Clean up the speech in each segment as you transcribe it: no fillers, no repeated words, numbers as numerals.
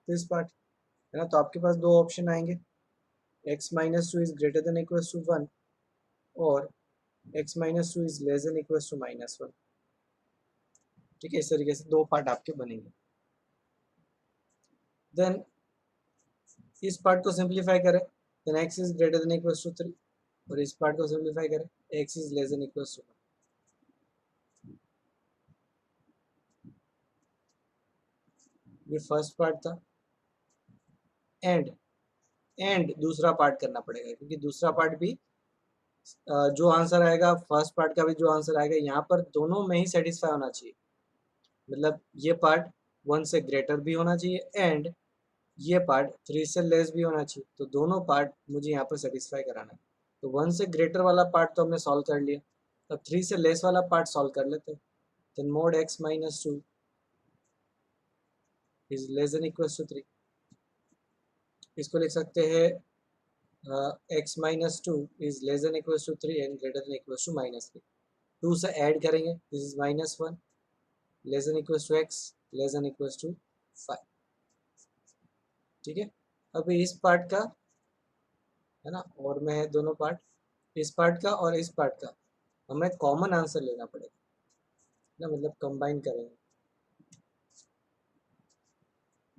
This part, है ना। तो आपके पास दो ऑप्शन आएंगे, x minus two is greater than equal to 1 और x minus two is less than equal to -1। ठीक है, इस तरीके से दो पार्ट आपके बनेंगे। देन इस पार्ट को सिंप्लीफाई करें, then x is greater than equal to 3 और इस पार्ट को सिंप्लीफाई करें, x is less than equal to 1। ये फर्स्ट पार्ट था। एंड दूसरा पार्ट करना पड़ेगा, क्योंकि दूसरा पार्ट भी जो आंसर आएगा, फर्स्ट पार्ट का भी जो आंसर आएगा, यहाँ पर दोनों में ही सेटिस्फाई होना चाहिए। मतलब ये पार्ट 1 से ग्रेटर भी होना चाहिए एंड ये पार्ट 3 से लेस भी होना चाहिए। तो दोनों पार्ट मुझे यहाँ पर सेटिस्फाई कराना है। तो 1 से ग्रेटर वाला पार्ट तो हमने सॉल्व कर लिया, अब 3 से लेस वाला पार्ट सॉल्व कर लेते हैं। Then mod x minus 2 is less than equal to 3। इसको लिख सकते हैं x minus 2 is less than equal to 3 and greater than equal to -3। 2 से ऐड करेंगे, this is -1 less than equal to x less than equal to 5। ठीक है, अभी इस पार्ट का, है ना, और में है दोनों पार्ट, इस पार्ट का और इस पार्ट का हमें कॉमन आंसर लेना पड़ेगा ना, मतलब कंबाइन करेंगे,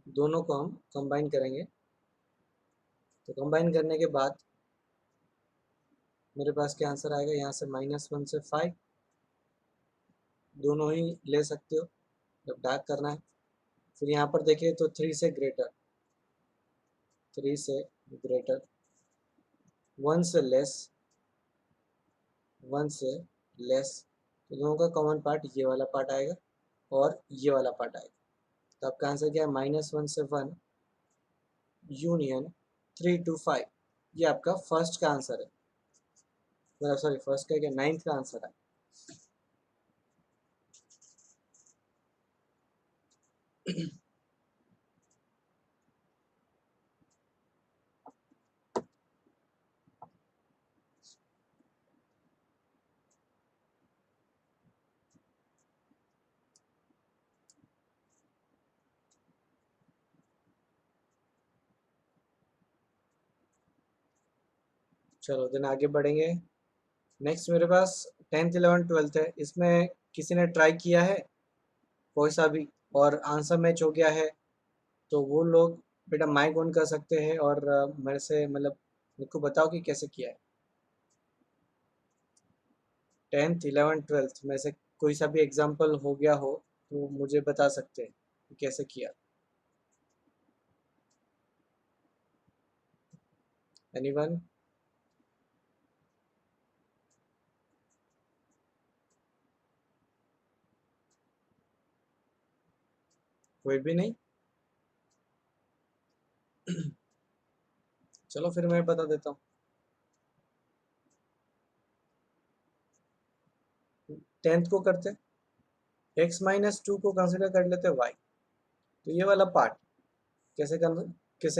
दोनों को हम कंबाइन करेंगे। तो कंबाइन करने के बाद मेरे पास क्या आंसर आएगा, यहाँ से -1 से 5, दोनों ही ले सकते हो जब डार्क करना है। फिर यहाँ पर देखिए तो 3 से ग्रेटर, 3 से ग्रेटर, 1 से लेस, 1 से लेस, तो दोनों का कॉमन पार्ट ये वाला पार्ट आएगा और ये वाला पार्ट आएगा। तो आपका आंसर क्या है, -1 से 1 यूनियन 3 to 5। ये आपका फर्स्ट का आंसर है, मतलब सॉरी फर्स्ट का क्या, 9th का आंसर है। चलो देन आगे बढ़ेंगे। नेक्स्ट मेरे पास 10th 11th 12th है, इसमें किसी ने ट्राई किया है कोई सा भी और आंसर मैच हो गया है, तो वो लोग बेटा माइक ऑन कर सकते हैं और मेरे से मतलब मेरे को बताओ कि कैसे किया है। 10th 11th 12th में से कोई सा भी एग्जाम्पल हो गया हो तो मुझे बता सकते हैं कि कैसे किया। एनीवन? कोई भी नहीं? चलो फिर मैं बता देता हूँ। 10th को करते, x माइनस 2 को कंसिडर कर लेते y। तो ये वाला पार्ट कैसे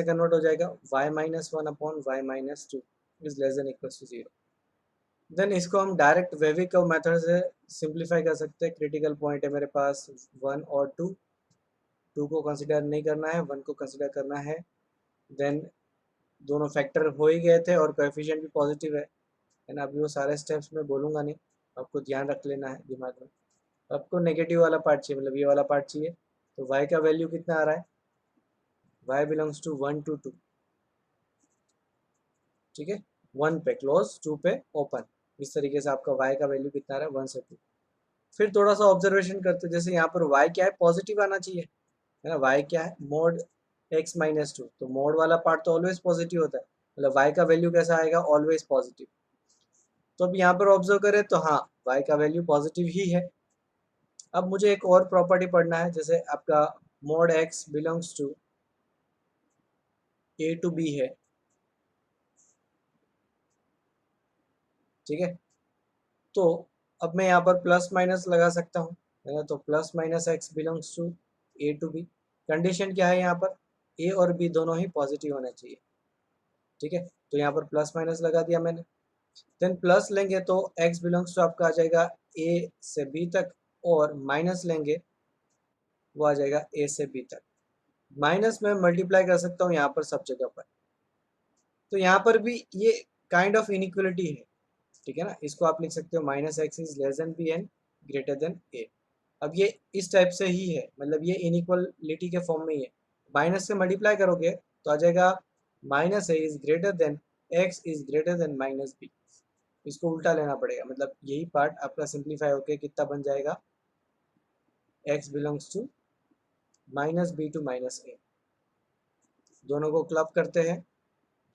कन्वर्ट हो जाएगा, y minus 1 upon y minus 2 is less than equal to 0। Then इसको हम डायरेक्ट वेविकव मेथड से सिंप्लीफाई कर सकते हैं। क्रिटिकल पॉइंट है मेरे पास 1 और 2, 2 को कंसिडर नहीं करना है, 1 को कंसिडर करना है। देन दोनों फैक्टर हो ही गए थे और कोएफिशिएंट भी पॉजिटिव है ना। अभी वो सारे स्टेप्स मैं बोलूँगा नहीं, आपको ध्यान रख लेना है दिमाग में। आपको नेगेटिव वाला पार्ट चाहिए, मतलब ये वाला पार्ट चाहिए। तो y का वैल्यू कितना आ रहा है, y बिलोंग्स टू 1 to 2। ठीक है, 1 पे क्लोज, 2 पे ओपन, इस तरीके से आपका y का वैल्यू कितना आ रहा है, 1 से 2। फिर थोड़ा सा ऑब्जर्वेशन करते हैं, जैसे यहाँ पर y क्या है, पॉजिटिव आना चाहिए, है ना। y क्या है, मोड x माइनस 2, तो मोड वाला पार्ट तो ऑलवेज पॉजिटिव होता है, मतलब y का वैल्यू कैसा आएगा, ऑलवेज पॉजिटिव। तो अब यहाँ पर ऑब्जर्व करें तो हाँ, y का वैल्यू पॉजिटिव ही है। अब मुझे एक और प्रॉपर्टी पढ़ना है, जैसे आपका mod x belongs to a to b है। ठीक है, तो अब मैं यहाँ पर प्लस माइनस लगा सकता हूँ, है ना। तो plus minus x belongs to a to b. Condition क्या है यहाँ पर, ए और बी दोनों ही पॉजिटिव होने चाहिए। ठीक है, तो यहाँ पर प्लस माइनस लगा दिया मैंने। देन प्लस लेंगे तो एक्स बिलोंग्स टू आपका आ जाएगा ए से बी तक, और माइनस लेंगे वो आ जाएगा ए से बी तक। माइनस में मल्टीप्लाई कर सकता हूँ यहाँ पर सब जगह पर। तो यहाँ पर भी ये काइंड ऑफ इनइक्वलिटी है, ठीक है ना। इसको आप लिख सकते हो minus x is less than b and greater than a. अब ये इस टाइप से ही है, मतलब ये इनइक्वलिटी के फॉर्म में ही है। माइनस से मल्टीप्लाई करोगे तो आ जाएगा minus a is greater than x is greater than minus b. इसको उल्टा लेना पड़ेगा, मतलब यही पार्ट आपका सिंप्लीफाई होकर कितना बन जाएगा, x belongs to minus b to minus a. दोनों को क्लब करते हैं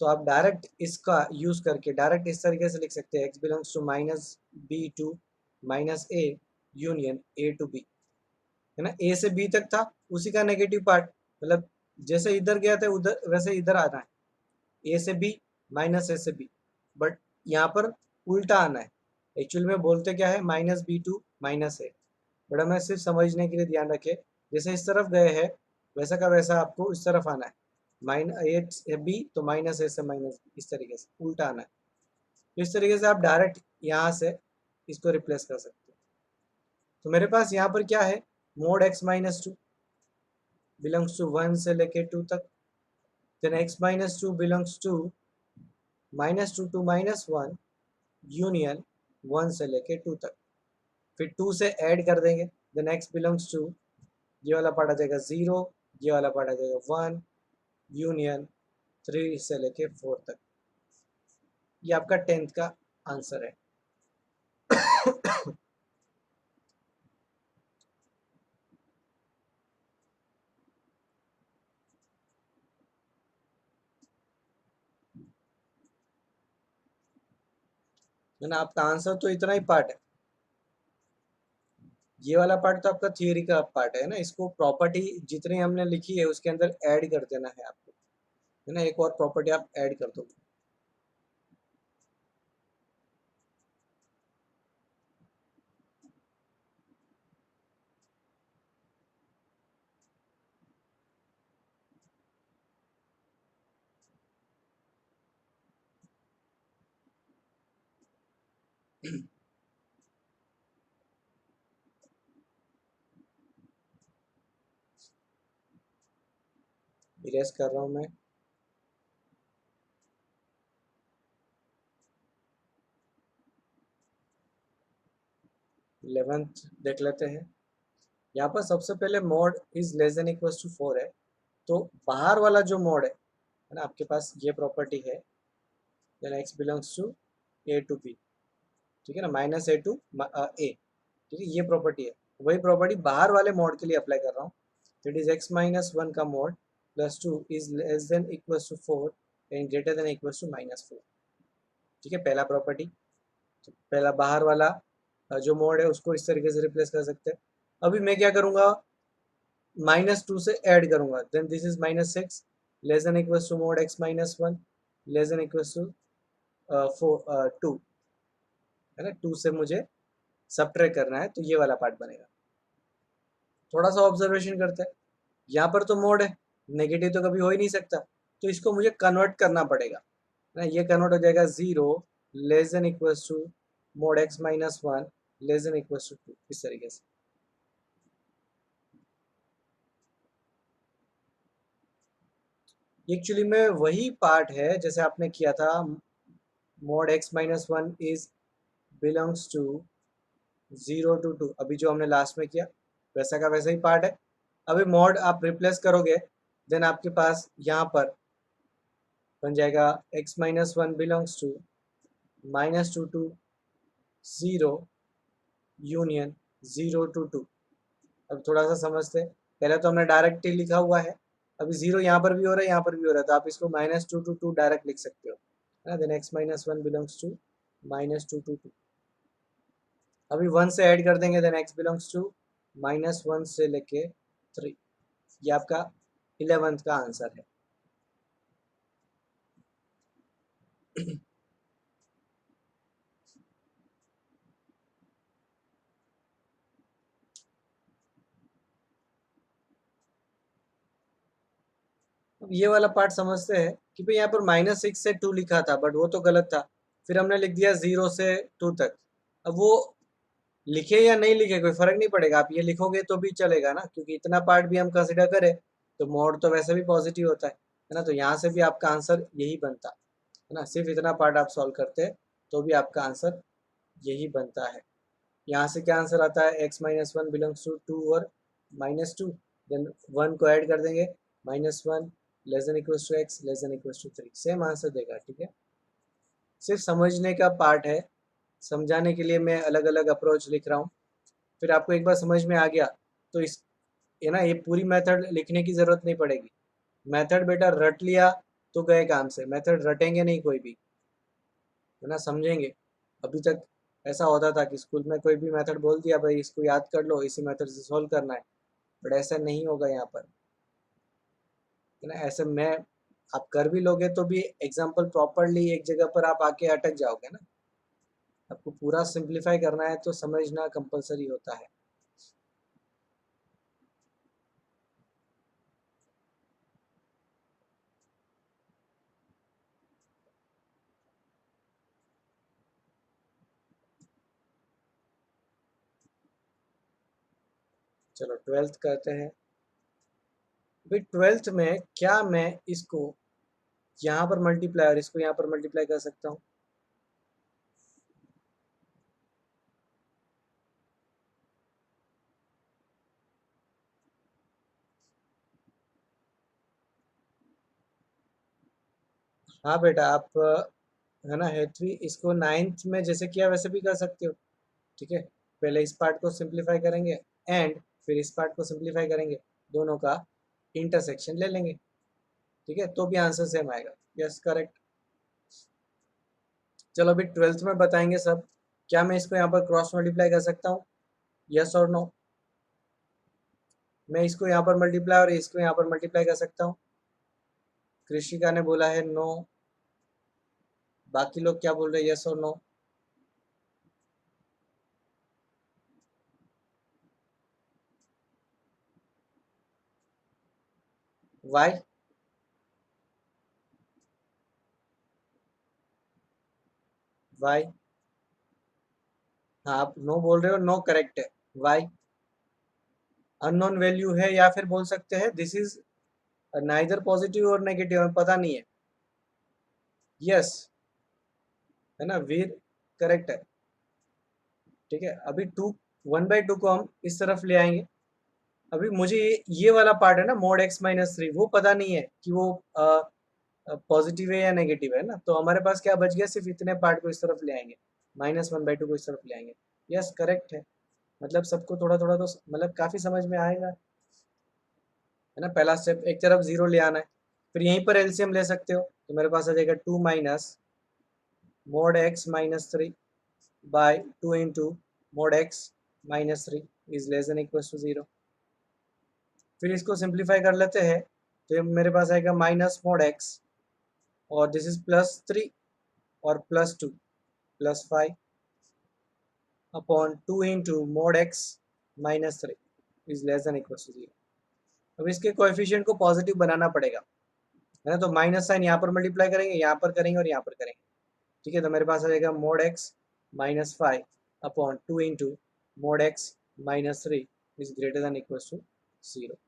तो आप डायरेक्ट इसका यूज करके डायरेक्ट इस तरीके से लिख सकते हैं, x belongs to minus b to minus a union a to b, है ना। ए से बी तक था, उसी का नेगेटिव पार्ट, मतलब जैसे इधर गया था उधर वैसे इधर आना है, ए से बी माइनस ए से बी, बट यहाँ पर उल्टा आना है। एक्चुअल में बोलते क्या है, minus b to minus a, but हमें सिर्फ समझने के लिए ध्यान रखें, जैसे इस तरफ गए हैं वैसा का वैसा आपको इस तरफ आना है, माइनस ए बी तो माइनस ए से माइनस बी, इस तरीके से उल्टा आना है। तो इस तरीके से आप डायरेक्ट यहाँ से इसको रिप्लेस कर सकते हो। तो मेरे पास यहाँ पर क्या है, mod x minus two belongs to 1 से लेके 2 तक, then x minus two belongs to -2 to -1 union 1 से लेके 2 तक, फिर 2 से ऐड कर देंगे, देन एक्स बिलोंग्स टू ये वाला पार्ट आ जाएगा 0, ये वाला पार्ट आ जाएगा 1 यूनियन 3 से लेके 4 तक। ये आपका 10th का आंसर है। है ना, आपका आंसर तो इतना ही पार्ट है। ये वाला पार्ट तो आपका थियरी का पार्ट है ना, इसको प्रॉपर्टी जितनी हमने लिखी है उसके अंदर ऐड कर देना है आपको, है ना। एक और प्रॉपर्टी आप ऐड कर दो। इरेज कर रहा हूँ मैं। इलेवेंथ देख लेते हैं। यहाँ पर सबसे पहले mod is less than equal to 4 है, तो बाहर वाला जो मोड है ना, आपके पास ये प्रॉपर्टी है, then x belongs to a to b, ठीक है ना, माइनस ए टू ए, ठीक है, ये प्रॉपर्टी है। वही प्रॉपर्टी बाहर वाले मोड के लिए अप्लाई कर रहा हूँ, it is x minus one का mod plus 2 is less than equal to 4 and greater than equal to -4, ठीक है, पहला प्रॉपर्टी। तो पहला बाहर वाला जो मोड है उसको इस तरीके से रिप्लेस कर सकते हैं। अभी मैं क्या करूँगा, -2 से ऐड करूँगा, then this is -6 less than equal to mod x minus one less than equal to 2, है ना। 2 से मुझे सबट्रैक्ट करना है, तो ये वाला पार्ट बनेगा। थोड़ा सा ऑब्जर्वेशन करते हैं, यहाँ पर तो मोड है, नेगेटिव तो कभी हो ही नहीं सकता, तो इसको मुझे कन्वर्ट करना पड़ेगा ना। ये कन्वर्ट हो जाएगा 0 less than equal to mod x minus one less than equal to 2, इस तरीके से। एक्चुअली में वही पार्ट है जैसे आपने किया था, mod x minus one is belongs to 0 to 2, अभी जो हमने लास्ट में किया वैसा का वैसा ही पार्ट है। अभी मोड आप रिप्लेस करोगे, देन आपके पास यहाँ पर बन जाएगा x minus one belongs to -2 to 0 union 0 to 2। अब थोड़ा सा समझते, पहले तो हमने डायरेक्ट ही लिखा हुआ है, अभी 0 यहाँ पर भी हो रहा है यहाँ पर भी हो रहा है, तो आप इसको -2 टू 2 डायरेक्ट लिख सकते हो, है ना। Then x minus one belongs to -2 to 2, अभी 1 से ऐड कर देंगे, देन एक्स बिलोंग्स टू -1 से लेके 3। ये आपका 11th का आंसर है। अब ये वाला पार्ट समझते हैं कि भाई यहाँ पर -6 से 2 लिखा था, बट वो तो गलत था, फिर हमने लिख दिया 0 से 2 तक। अब वो लिखे या नहीं लिखे कोई फर्क नहीं पड़ेगा, आप ये लिखोगे तो भी चलेगा ना, क्योंकि इतना पार्ट भी हम कंसिडर करें तो मोड तो वैसे भी पॉजिटिव होता है ना, तो यहाँ से भी आपका आंसर यही बनता है ना। सिर्फ इतना पार्ट आप सॉल्व करते हैं तो भी आपका आंसर यही बनता है। यहाँ से क्या आंसर आता है, x minus one belongs to two और माइनस टू, देन वन को ऐड कर देंगे, minus one less than equals to x less than equals to three, same answer देगा। ठीक है, सिर्फ समझने का पार्ट है, समझाने के लिए मैं अलग अलग अप्रोच लिख रहा हूँ। फिर आपको एक बार समझ में आ गया तो इस ये ना ये पूरी मेथड लिखने की ज़रूरत नहीं पड़ेगी। मेथड बेटा रट लिया तो गए काम से, मेथड रटेंगे नहीं कोई भी, है ना, समझेंगे। अभी तक ऐसा होता था कि स्कूल में कोई भी मेथड बोल दिया, भाई इसको याद कर लो, इसी मेथड से सॉल्व करना है, बट ऐसा नहीं होगा यहाँ पर, है ना। ऐसे में आप कर भी लोगे तो भी एग्जाम्पल प्रॉपरली एक जगह पर आप आके अटक जाओगे ना। आपको पूरा सिंप्लीफाई करना है तो समझना कंपलसरी होता है। चलो ट्वेल्थ करते हैं। भाई ट्वेल्थ में क्या मैं इसको यहाँ पर मल्टीप्लाई और इसको यहाँ पर मल्टीप्लाई कर सकता हूँ? हाँ बेटा, आप है ना हेथवी, इसको नाइन्थ में जैसे किया वैसे भी कर सकते हो। ठीक है, पहले इस पार्ट को सिंप्लीफाई करेंगे एंड फिर इस पार्ट को सिंप्लीफाई करेंगे, दोनों का इंटरसेक्शन ले लेंगे। ठीक है, तो भी आंसर सेम आएगा। Yes correct. चलो अभी ट्वेल्थ में बताएंगे सब। क्या मैं इसको यहाँ पर क्रॉस मल्टीप्लाई कर सकता हूँ? यस और नो? मैं इसको यहाँ पर मल्टीप्लाई और इसको यहाँ पर मल्टीप्लाई कर सकता हूँ? कृषिका ने बोला है नो, बाकी लोग क्या बोल रहे हैं, यस और नो? वाई? वाई? हाँ आप नो बोल रहे हो, नो करेक्ट है। वाई? अननोन वैल्यू है, या फिर बोल सकते हैं दिस इज नाइदर पॉजिटिव और नेगेटिव, हमें पता नहीं है। यस, है ना, वीर करेक्ट है। ठीक है, अभी टू, वन बाई टू को हम इस तरफ ले आएंगे। अभी मुझे ये वाला पार्ट है ना, मोड एक्स माइनस थ्री, वो पता नहीं है कि वो पॉजिटिव है या नेगेटिव है ना, तो हमारे पास क्या बच गया, सिर्फ इतने पार्ट को इस तरफ ले आएंगे, माइनस वन बाई टू को इस तरफ ले आएंगे। यस करेक्ट है। मतलब सबको थोड़ा थोड़ा तो मतलब काफ़ी समझ में आएगा, है ना। पहला स्टेप एक तरफ जीरो ले आना है, फिर यहीं पर एलसीएम ले सकते हो, तो मेरे पास आ जाएगा two minus mod x minus three by two into mod x minus three is less than equal to zero. फिर इसको सिंप्लीफाई कर लेते हैं, तो ये मेरे पास आएगा माइनस मोड एक्स और दिस इज प्लस थ्री और plus two plus five upon two into mod x minus three is less than equal to zero. अब इसके कोएफिशिएंट को पॉजिटिव बनाना पड़ेगा, है ना, तो माइनस साइन यहाँ पर मल्टीप्लाई करेंगे, यहाँ पर करेंगे और यहाँ पर करेंगे। ठीक है, तो मेरे पास आ जाएगा mod x minus five upon two into mod x minus three is greater than equal to zero.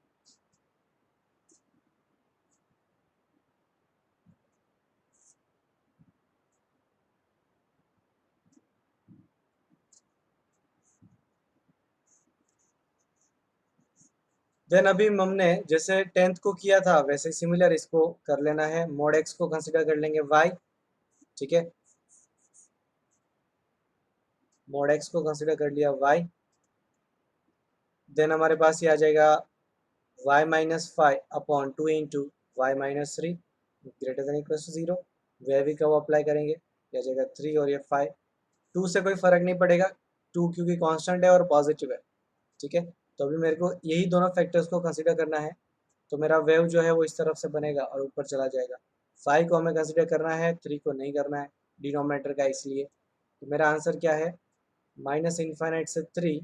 Then अभी हमने जैसे टेंथ को किया था वैसे सिमिलर इसको कर लेना है, मोड एक्स को कंसिडर कर लेंगे वाई। ठीक है, मोड एक्स को कंसिडर कर लिया वाई, देन हमारे पास ये आ जाएगा y minus five upon two into y minus three greater than equal to zero. वह भी कब अप्लाई करेंगे, ये आ जाएगा थ्री और ये फाइव, टू से कोई फर्क नहीं पड़ेगा, टू क्योंकि कांस्टेंट है और पॉजिटिव है। ठीक है, तो अभी मेरे को यही दोनों फैक्टर्स को कंसिडर करना है, तो मेरा वेव जो है वो इस तरफ से बनेगा और ऊपर चला जाएगा। फाइव को हमें कंसिडर करना है, थ्री को नहीं करना है डिनोमिनेटर का, इसलिए तो मेरा आंसर क्या है, माइनस इन्फाइनाइट से three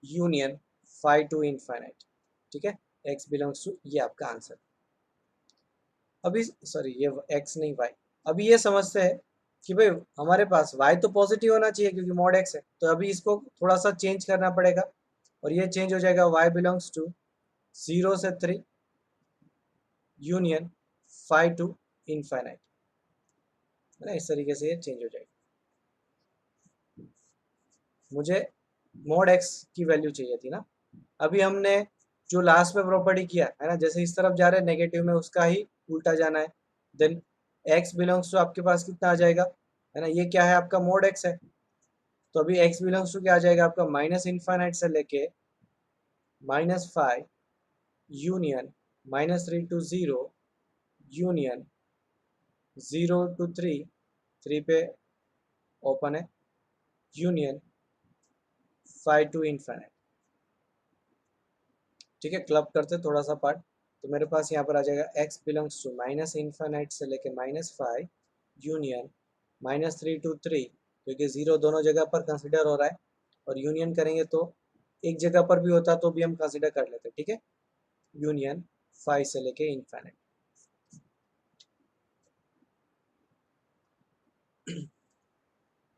union five to infinite. ठीक है, एक्स बिलोंग्स टू, ये आपका आंसर। अभी सॉरी ये एक्स नहीं वाई। अभी ये समझते हैं कि भाई हमारे पास वाई तो पॉजिटिव होना चाहिए क्योंकि मॉड एक्स है, तो अभी इसको थोड़ा सा चेंज करना पड़ेगा और ये चेंज हो जाएगा y बिलोंग्स टू 0 से 3 यूनियन 5 टू इनफाइनाइट, है ना। इस तरीके से ये चेंज हो जाएगा। मुझे मोड x की वैल्यू चाहिए थी ना। अभी हमने जो लास्ट में प्रॉपर्टी किया है ना, जैसे इस तरफ जा रहे हैं नेगेटिव में, उसका ही उल्टा जाना है। देन x बिलोंग्स टू आपके पास कितना आ जाएगा, है ना, ये क्या है आपका मोड x है। तो अभी x बिलोंग्स टू क्या आ जाएगा आपका, माइनस इन्फाइनाइट से लेके -5 यूनियन -3 टू 0 यूनियन 0 टू 3, 3 पे ओपन है, यूनियन 5 टू इन्फाइनाइट। ठीक है, क्लब करते थोड़ा सा पार्ट। तो मेरे पास यहाँ पर आ जाएगा x belongs to minus infinite से लेके -5 यूनियन -3 टू 3, क्योंकि 0 दोनों जगह पर कंसिडर हो रहा है, और यूनियन करेंगे तो एक जगह पर भी होता तो भी हम कंसिडर कर लेते। ठीक है, यूनियन 5 से लेके इन्फाइनाइट।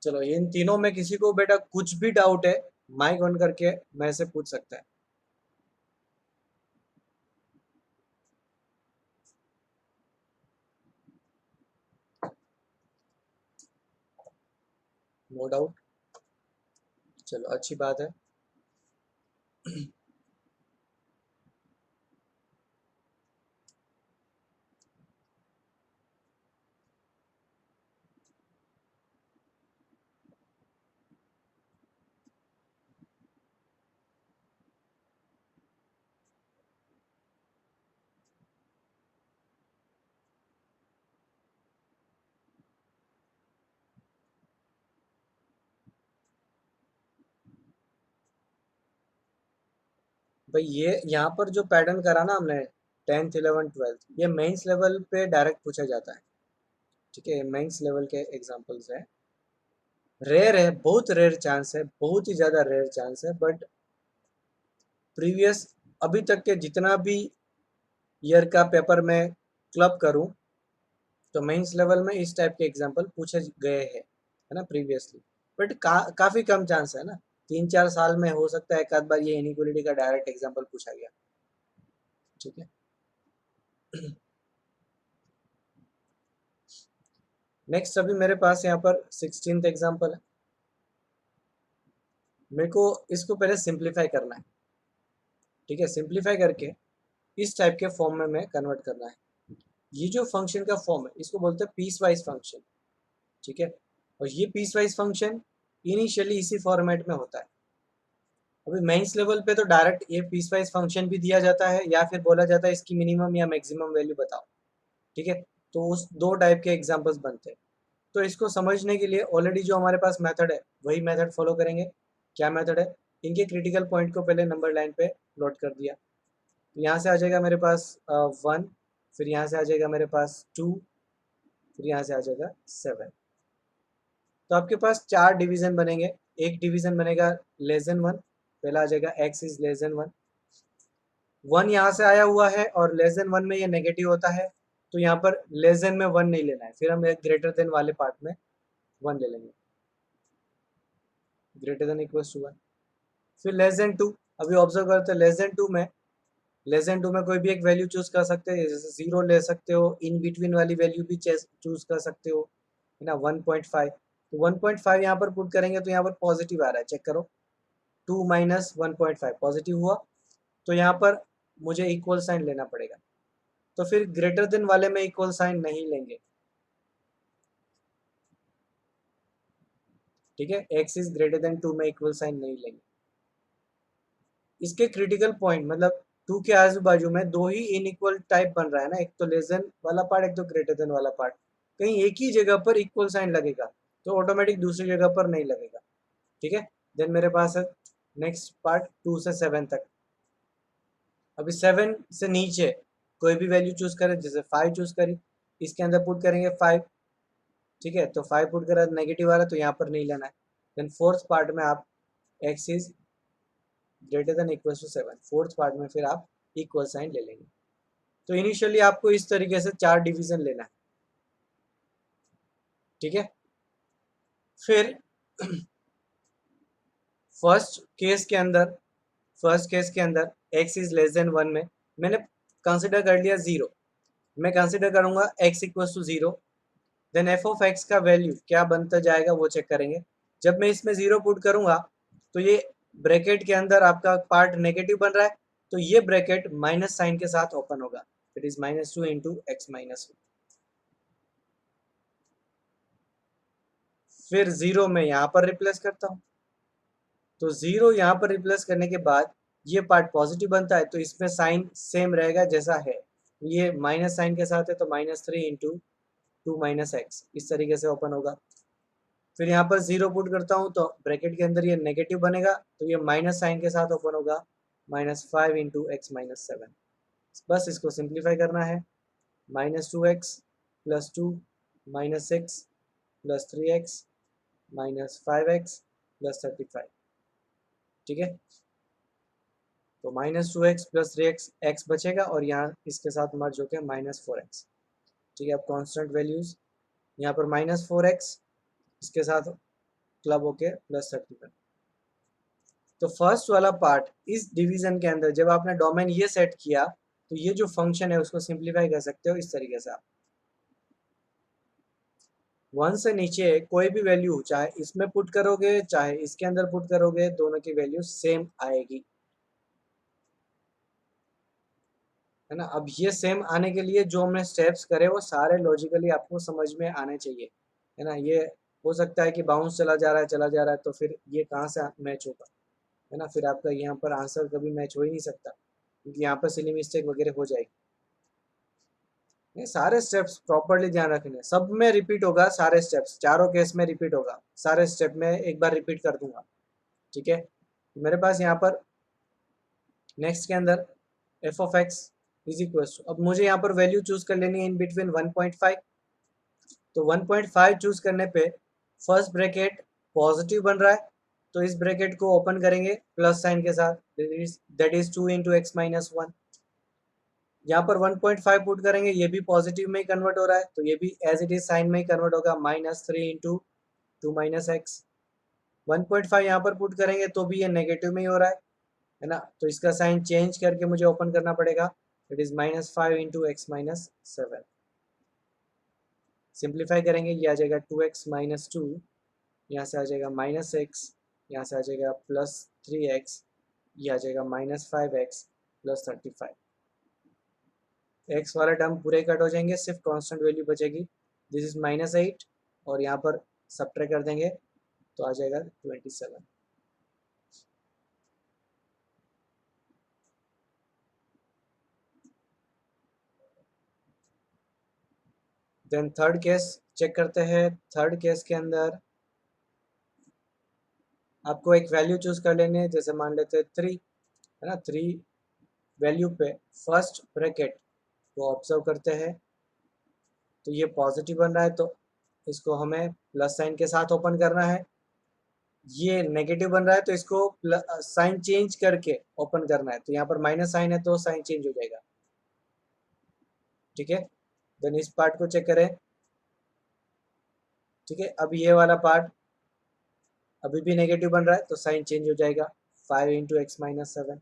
चलो, इन तीनों में किसी को बेटा कुछ भी डाउट है, माइक ऑन करके मैं से पूछ सकता है। नो डाउट, चलो अच्छी बात है। भाई ये यहाँ पर जो पैटर्न करा ना हमने 10th 11th 12th, ये मेंस लेवल पे डायरेक्ट पूछा जाता है। ठीक है, मेंस लेवल के एग्जांपल्स है। रेयर है, बहुत रेयर चांस है, बहुत ही ज़्यादा रेयर चांस है, बट प्रीवियस अभी तक के जितना भी ईयर का पेपर में क्लब करूं, तो मेंस लेवल में इस टाइप के एग्जांपल पूछे गए हैं, है ना, प्रीवियसली। बट काफ़ी कम चांस है ना, 3-4 साल में हो सकता है एक आध बार ये इनइक्वालिटी का डायरेक्ट एग्जांपल पूछा गया। ठीक है। नेक्स्ट अभी मेरे पास यहाँ पर 16th एग्जांपल है। मेरे को इसको पहले सिंप्लीफाई करना है। ठीक है, सिंप्लीफाई करके इस टाइप के फॉर्म में मैं कन्वर्ट करना है। ये जो फंक्शन का फॉर्म है इसको बोलते हैं पीस वाइज फंक्शन। ठीक है, और ये पीस वाइज फंक्शन इनिशियली इसी फॉर्मेट में होता है। अभी मेंस लेवल पे तो डायरेक्ट ये पीस वाइज फंक्शन भी दिया जाता है, या फिर बोला जाता है इसकी मिनिमम या मैक्सिमम वैल्यू बताओ। ठीक है, तो उस दो टाइप के एग्जांपल्स बनते हैं। तो इसको समझने के लिए ऑलरेडी जो हमारे पास मेथड है वही मेथड फॉलो करेंगे। क्या मेथड है, इनके क्रिटिकल पॉइंट को पहले नंबर लाइन पे प्लॉट कर दिया। तो यहाँ से आ जाएगा मेरे पास 1, फिर यहाँ से आ जाएगा मेरे पास 2, फिर यहाँ से आ जाएगा 7। तो आपके पास 4 डिवीजन बनेंगे। एक डिवीजन बनेगा लेस देन 1, पहला आ जाएगा x इज लेस देन 1। 1 यहाँ से आया हुआ है और लेस देन 1 में ये नेगेटिव होता है, तो यहाँ पर लेस देन में 1 नहीं लेना है, फिर हम एक ग्रेटर देन वाले पार्ट में 1 ले लेंगे, ग्रेटर देन इक्वल्स टू 1। फिर लेस देन 2, अभी ऑब्जर्व करते हैं लेस देन टू में कोई भी एक वैल्यू चूज कर सकते हैं, जैसे 0 ले सकते हो, इन बिटवीन वाली वैल्यू भी चूज कर सकते हो, है ना। 1.5, तो 1.5 यहाँ पर पुट करेंगे तो यहाँ पर पॉजिटिव आ रहा है, चेक करो। 2 माइनस 1.5 पॉजिटिव हुआ, तो यहाँ पर मुझे इक्वल साइन लेना पड़ेगा। तो फिर ग्रेटर देन वाले में इक्वल साइन नहीं लेंगे। ठीक है, x इज ग्रेटर देन 2 में इक्वल साइन नहीं लेंगे। इसके क्रिटिकल पॉइंट मतलब 2 के आजू बाजू में दो ही इनइक्वल टाइप बन रहा है ना, एक तो लेस देन वाला पार्ट, एक तो ग्रेटर देन वाला पार्ट। कहीं एक ही जगह पर इक्वल साइन लगेगा तो ऑटोमेटिक दूसरी जगह पर नहीं लगेगा। ठीक है, देन मेरे पास है नेक्स्ट पार्ट 2 से 7 तक। अभी 7 से नीचे कोई भी वैल्यू चूज करें, जैसे 5 चूज करी, इसके अंदर पुट करेंगे 5। ठीक है, तो 5 पुट करा नेगेटिव आ रहा है तो यहाँ पर नहीं लेना है। देन फोर्थ पार्ट में आप x is greater than equal to 7, fourth part में फिर आप इक्वल साइन ले लेंगे। तो इनिशियली आपको इस तरीके से 4 डिवीजन लेना है। ठीक है, फिर फर्स्ट केस के अंदर फर्स्ट केस के अंदर x इज लेस देन 1 में मैंने कंसिडर कर लिया 0, मैं कंसिडर करूंगा x equal to 0, then f of x का वैल्यू क्या बनता जाएगा वो चेक करेंगे। जब मैं इसमें 0 पुट करूंगा तो ये ब्रैकेट के अंदर आपका पार्ट नेगेटिव बन रहा है, तो ये ब्रैकेट माइनस साइन के साथ ओपन होगा, it is -2 into x minus 1। फिर 0 में यहाँ पर रिप्लेस करता हूँ, तो 0 यहाँ पर रिप्लेस करने के बाद ये पार्ट पॉजिटिव बनता है, तो इसमें साइन सेम रहेगा जैसा है, ये माइनस साइन के साथ है तो -3 इंटू 2 माइनस एक्स इस तरीके से ओपन होगा। फिर यहाँ पर 0 पुट करता हूँ तो ब्रैकेट के अंदर ये नेगेटिव बनेगा, तो ये माइनस साइन के साथ ओपन होगा, -5 इंटू एक्स माइनस 7। बस इसको सिंप्लीफाई करना है, -2x plus 2 -6 plus 3x -5x plus 35। ठीक है, तो -2x प्लस 3x x बचेगा और यहाँ इसके साथ मर्ज होकर -4x। ठीक है, अब कांस्टेंट वैल्यूज यहाँ पर -4x इसके साथ क्लब होके +35। तो फर्स्ट वाला पार्ट इस डिवीजन के अंदर जब आपने डोमेन ये सेट किया तो ये जो फंक्शन है उसको सिंप्लीफाई कर सकते हो इस तरीके से आप 1 से नीचे कोई भी वैल्यू चाहे इसमें पुट करोगे चाहे इसके अंदर पुट करोगे, दोनों की वैल्यू सेम आएगी, है ना। अब ये सेम आने के लिए जो हमने स्टेप्स करे वो सारे लॉजिकली आपको समझ में आने चाहिए, है ना। ये हो सकता है कि बाउंस चला जा रहा है तो फिर ये कहाँ से मैच होगा, है ना। फिर आपका यहाँ पर आंसर कभी मैच हो ही नहीं सकता क्योंकि यहाँ पर सिली मिस्टेक वगैरह हो जाएगी। ये सारे स्टेप्स प्रॉपरली ध्यान रखने, सब में रिपीट होगा, सारे स्टेप्स चारों केस में रिपीट होगा, सारे स्टेप में एक बार रिपीट कर दूंगा। ठीक है, मेरे पास यहाँ पर नेक्स्ट के अंदर f of x is equal to, अब मुझे यहाँ पर वैल्यू चूज कर लेनी है इन बिटवीन 1.5, तो 1.5 चूज करने पे फर्स्ट ब्रैकेट पॉजिटिव बन रहा है तो इस ब्रैकेट को ओपन करेंगे प्लस साइन के साथ, that is 2 into x minus 1। यहाँ पर 1.5 पुट करेंगे, ये भी पॉजिटिव में ही कन्वर्ट हो रहा है तो ये भी एज इट इज साइन में ही कन्वर्ट होगा, -3 इंटू 2 माइनस एक्स। 1.5 यहाँ पर पुट करेंगे तो भी ये नेगेटिव में ही हो रहा है ना, तो इसका साइन चेंज करके मुझे ओपन करना पड़ेगा, it is -5 into x minus 7। Simplify करेंगे, ये आ जाएगा 2x माइनस 2, यहाँ से आ जाएगा -x, यहाँ से आ जाएगा +3x, ये आ जाएगा -5x प्लस 35। x वाला टर्म पूरे कट हो जाएंगे, सिर्फ कांस्टेंट वैल्यू बचेगी, दिस इज -8 और यहाँ पर सब्ट्रैक्ट कर देंगे तो आ जाएगा 27। देन थर्ड केस चेक करते हैं। थर्ड केस के अंदर आपको एक वैल्यू चूज कर लेनी है, जैसे मान लेते हैं 3, है ना। 3 वैल्यू पे फर्स्ट ब्रैकेट को ऑब्जर्व करते हैं तो ये पॉजिटिव बन रहा है तो इसको हमें प्लस साइन के साथ ओपन करना है, ये नेगेटिव बन रहा है तो इसको साइन चेंज करके ओपन करना है, तो यहाँ पर माइनस साइन है तो साइन चेंज हो जाएगा। ठीक है, देन इस पार्ट को चेक करें। ठीक है, अब ये वाला पार्ट अभी भी नेगेटिव बन रहा है तो साइन चेंज हो जाएगा, 5 इंटू एक्स माइनस 7।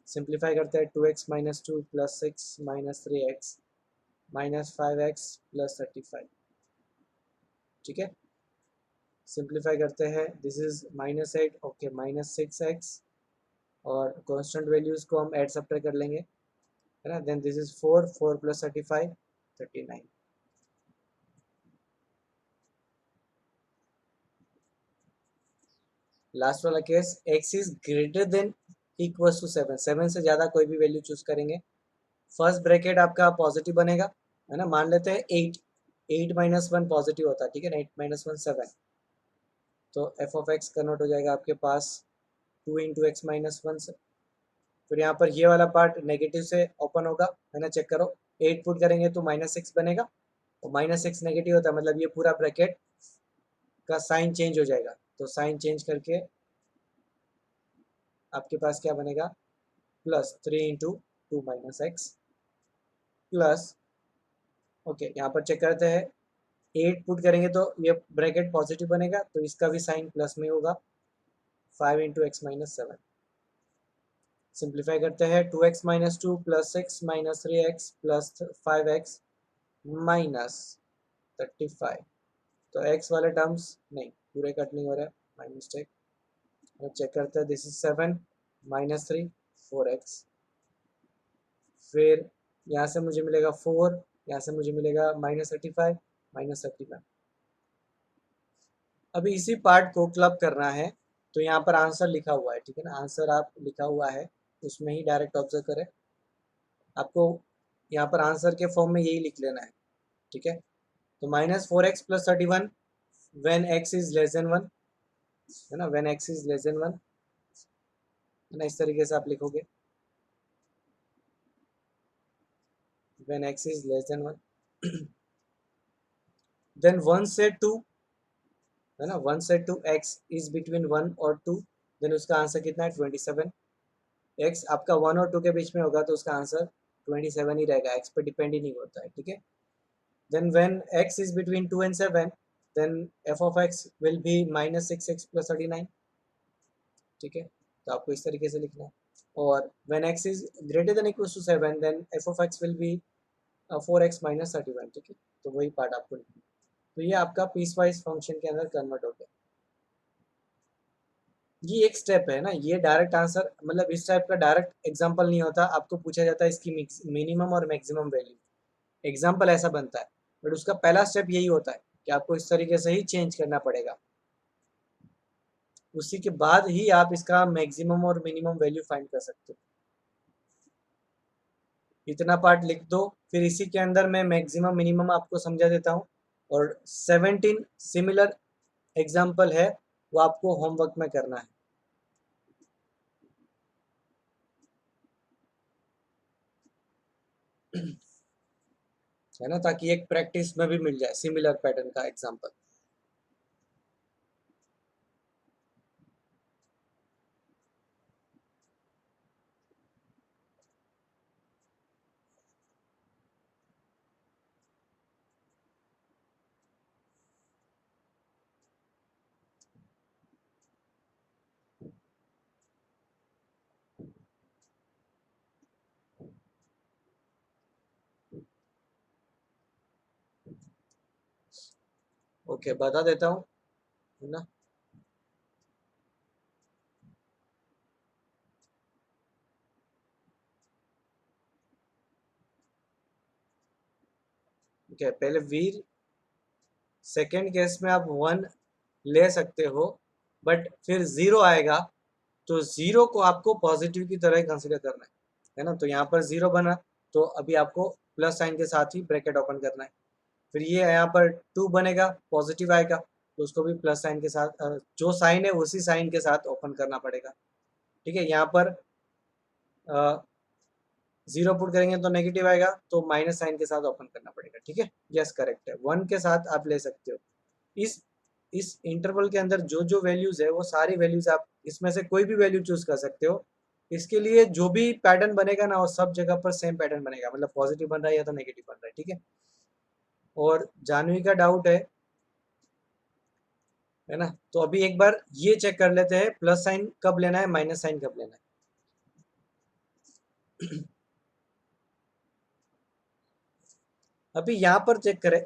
सिंप्लीफाई करते हैं, 2x minus 2 plus 6 minus 3x -5x plus 35। ठीक है, सिंप्लीफाई करते हैं, दिस इज -8, ओके -6x और कांस्टेंट वैल्यूज को हम ऐड सब्ट्रैक्ट कर लेंगे, है ना। Then this is 4 plus 35 39। Last वाला केस, x is greater than equal to 7, 7 से ज़्यादा कोई भी वैल्यू चूज करेंगे, फर्स्ट ब्रैकेट आपका पॉजिटिव बनेगा, है ना। मान लेते हैं 8, 8 माइनस 1 पॉजिटिव होता है, ठीक है ना, 8 माइनस 1 7, तो एफ ऑफ एक्स कन्वर्ट हो जाएगा आपके पास 2 इंटू एक्स माइनस 1 से। फिर यहाँ पर ये वाला पार्ट नेगेटिव से ओपन होगा, है ना, चेक करो, 8 पुट करेंगे तो -6 बनेगा, और -6 नेगेटिव होता है मतलब ये पूरा ब्रैकेट का साइन चेंज हो जाएगा, तो साइन चेंज करके आपके पास क्या बनेगा, +3 into 2 minus x plus, okay यहाँ पर चेक करते हैं, 8 पुट करेंगे तो ये ब्रैकेट पॉजिटिव बनेगा तो इसका भी साइन प्लस में होगा, 5 इंटू एक्स माइनस 7। सिंप्लीफाई करते हैं, 2x minus 2 plus 6 minus 3x plus 5x minus 35। तो x वाले टर्म्स नहीं, पूरे कट नहीं हो रहे, माई मिस्टेक। चेक करते हैं, दिस इज 7 माइनस 3 4x, फिर यहाँ से मुझे मिलेगा 4, यहाँ से मुझे मिलेगा माइनस 35 माइनस 31। अभी इसी पार्ट को क्लब करना है, तो यहाँ पर आंसर लिखा हुआ है, ठीक है ना, आंसर आप लिखा हुआ है उसमें ही डायरेक्ट ऑब्जर्व करें। आपको यहाँ पर आंसर के फॉर्म में यही लिख लेना है, ठीक है। तो minus 4x plus 31 when x is less than 1, है ना, when x is less than 1, है ना, इस तरीके से आप लिखोगे, when x is less than 1। Then 1 से 2, है ना, 1 से 2 x इज बिटवीन 1 और 2, देन उसका आंसर कितना है 27। x आपका 1 और 2 के बीच में होगा तो उसका आंसर 27 ही रहेगा, x पे डिपेंड ही नहीं होता है, ठीक है। Then when x is between 2 and 7, then f of x will be minus 6x plus 39, ठीक है। तो आपको इस तरीके से लिखना है। और when x is greater than equal to 7, then f of x will be 4x minus 31, ठीक है। तो वही पार्ट आपको लिखना है। तो ये आपका पीस वाइज फंक्शन के अंदर कन्वर्ट हो गया। ये एक स्टेप है ना, ये डायरेक्ट आंसर, मतलब इस टाइप का डायरेक्ट एग्जांपल नहीं होता, आपको पूछा जाता है इसकी मिनिमम और मैक्सिमम वैल्यू, एग्जांपल ऐसा बनता है, बट उसका पहला स्टेप यही होता है कि आपको इस तरीके से ही चेंज करना पड़ेगा, उसी के बाद ही आप इसका मैक्सिमम और मिनिमम वैल्यू फाइंड कर सकते हो। इतना पार्ट लिख दो, फिर इसी के अंदर मैं मैक्सिमम मिनिमम आपको समझा देता हूँ, और 17 सिमिलर एग्जाम्पल है, वो आपको होमवर्क में करना है। है ना, ताकि एक प्रैक्टिस में भी मिल जाए सिमिलर पैटर्न का एग्जाम्पल। ओके, बता देता हूँ, है ना। ओके, पहले वीर, सेकेंड केस में आप 1 ले सकते हो, बट फिर 0 आएगा, तो 0 को आपको पॉजिटिव की तरह ही कंसिडर करना है ना। तो यहाँ पर 0 बना, तो अभी आपको प्लस साइन के साथ ही ब्रैकेट ओपन करना है। फिर ये यहाँ पर 2 बनेगा, पॉजिटिव आएगा, तो उसको भी प्लस साइन के साथ, जो साइन है उसी साइन के साथ ओपन करना पड़ेगा, ठीक है। यहाँ पर 0 पुट करेंगे तो नेगेटिव आएगा, तो माइनस साइन के साथ ओपन करना पड़ेगा, ठीक है। यस, करेक्ट है, 1 के साथ आप ले सकते हो। इस इंटरवल के अंदर जो जो वैल्यूज है वो सारी वैल्यूज आप इसमें से कोई भी वैल्यू चूज कर सकते हो। इसके लिए जो भी पैटर्न बनेगा ना, वो सब जगह पर सेम पैटर्न बनेगा, मतलब पॉजिटिव बन रहा है या तो नेगेटिव बन रहा है, ठीक है। और जानवी का डाउट है ना, तो अभी एक बार ये चेक कर लेते हैं, प्लस साइन कब लेना है, माइनस साइन कब लेना है। अभी यहाँ पर चेक करें,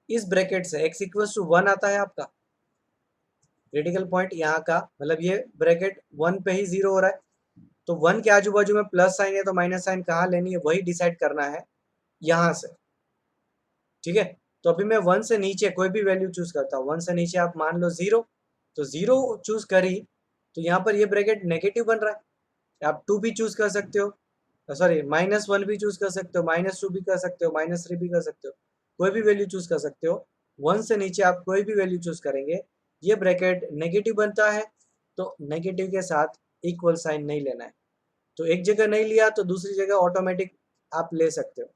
इस ब्रैकेट से x इक्वल्स टू 1 आता है आपका क्रिटिकल पॉइंट यहाँ का, मतलब ये ब्रैकेट 1 पे ही 0 हो रहा है, तो 1 के आजू बाजू में प्लस साइन है, तो माइनस साइन कहाँ लेनी है वही डिसाइड करना है यहाँ से, ठीक है। तो अभी मैं 1 से नीचे कोई भी वैल्यू चूज करता हूँ, 1 से नीचे आप मान लो 0, तो 0 चूज करी, तो यहाँ पर ये ब्रैकेट नेगेटिव बन रहा है, आप 2 भी चूज कर सकते हो, सॉरी -1 भी चूज कर सकते हो, -2 भी कर सकते हो, -3 भी कर सकते हो, कोई भी वैल्यू चूज कर सकते हो। 1 से नीचे आप कोई भी वैल्यू चूज करेंगे, ये ब्रैकेट नेगेटिव बनता है, तो नेगेटिव के साथ इक्वल साइन नहीं लेना है, तो एक जगह नहीं लिया तो दूसरी जगह ऑटोमेटिक आप ले सकते हो,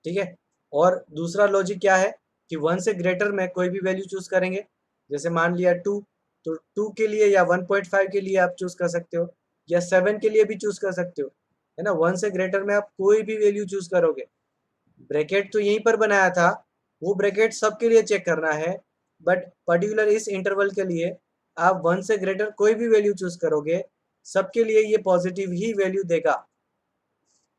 ठीक है। और दूसरा लॉजिक क्या है कि 1 से ग्रेटर में कोई भी वैल्यू चूज करेंगे, जैसे मान लिया 2, तो 2 के लिए या 1.5 के लिए आप चूज कर सकते हो, या 7 के लिए भी चूज कर सकते हो, है ना। 1 से ग्रेटर में आप कोई भी वैल्यू चूज करोगे, ब्रैकेट तो यहीं पर बनाया था, वो ब्रैकेट सबके लिए चेक करना है, बट पर्टिकुलर इस इंटरवल के लिए आप 1 से ग्रेटर कोई भी वैल्यू चूज करोगे, सबके लिए ये पॉजिटिव ही वैल्यू देगा।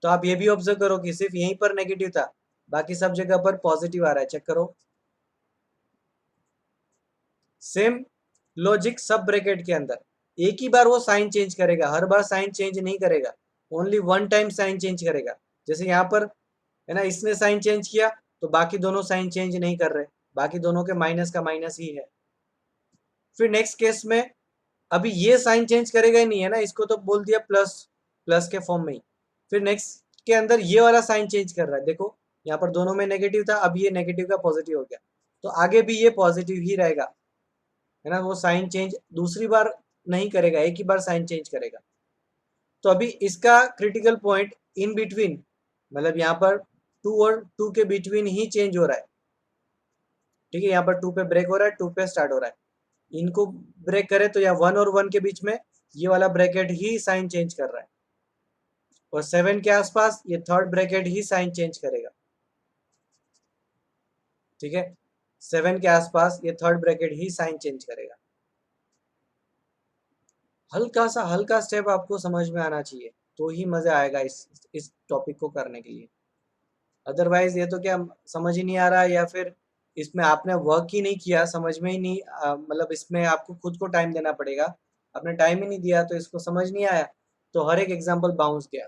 तो आप ये भी ऑब्जर्व करो कि सिर्फ यहीं पर नेगेटिव था, बाकी सब जगह पर पॉजिटिव आ रहा है। चेक करो, सेम लॉजिक सब ब्रैकेट के अंदर एक ही बार वो साइन चेंज करेगा, हर बार साइन चेंज नहीं करेगा, only one time sign change करेगा। जैसे यहाँ पर है ना, इसने साइन चेंज किया तो बाकी दोनों साइन चेंज नहीं कर रहे, बाकी दोनों के माइनस का माइनस ही है। फिर नेक्स्ट केस में अभी ये साइन चेंज करेगा ही नहीं है ना, इसको तो बोल दिया प्लस, प्लस के फॉर्म में ही। फिर नेक्स्ट के अंदर ये वाला साइन चेंज कर रहा है, देखो यहाँ पर दोनों में नेगेटिव था, अब ये नेगेटिव का पॉजिटिव हो गया, तो आगे भी ये पॉजिटिव ही रहेगा, है ना। वो साइन चेंज दूसरी बार नहीं करेगा, एक ही बार साइन चेंज करेगा। तो अभी इसका क्रिटिकल पॉइंट इन बिटवीन, मतलब यहाँ पर 2 और 2 के बिटवीन ही चेंज हो रहा है, ठीक है। यहाँ पर 2 पे ब्रेक हो रहा है, 2 पे स्टार्ट हो रहा है। इनको ब्रेक करे तो यहाँ 1 और 1 के बीच में ये वाला ब्रैकेट ही साइन चेंज कर रहा है, और 7 के आसपास ये थर्ड ब्रैकेट ही साइन चेंज करेगा, ठीक है। 7 के आसपास ये थर्ड ब्रैकेट ही साइन चेंज करेगा। हल्का स्टेप आपको समझ में आना चाहिए, तो ही मजा आएगा इस टॉपिक को करने के लिए। अदरवाइज ये तो क्या समझ ही नहीं आ रहा है, या फिर इसमें आपने वर्क ही नहीं किया, समझ में ही नहीं मतलब इसमें आपको खुद को टाइम देना पड़ेगा, आपने टाइम ही नहीं दिया तो इसको समझ नहीं आया, तो हर एक एग्जाम्पल बाउंस गया।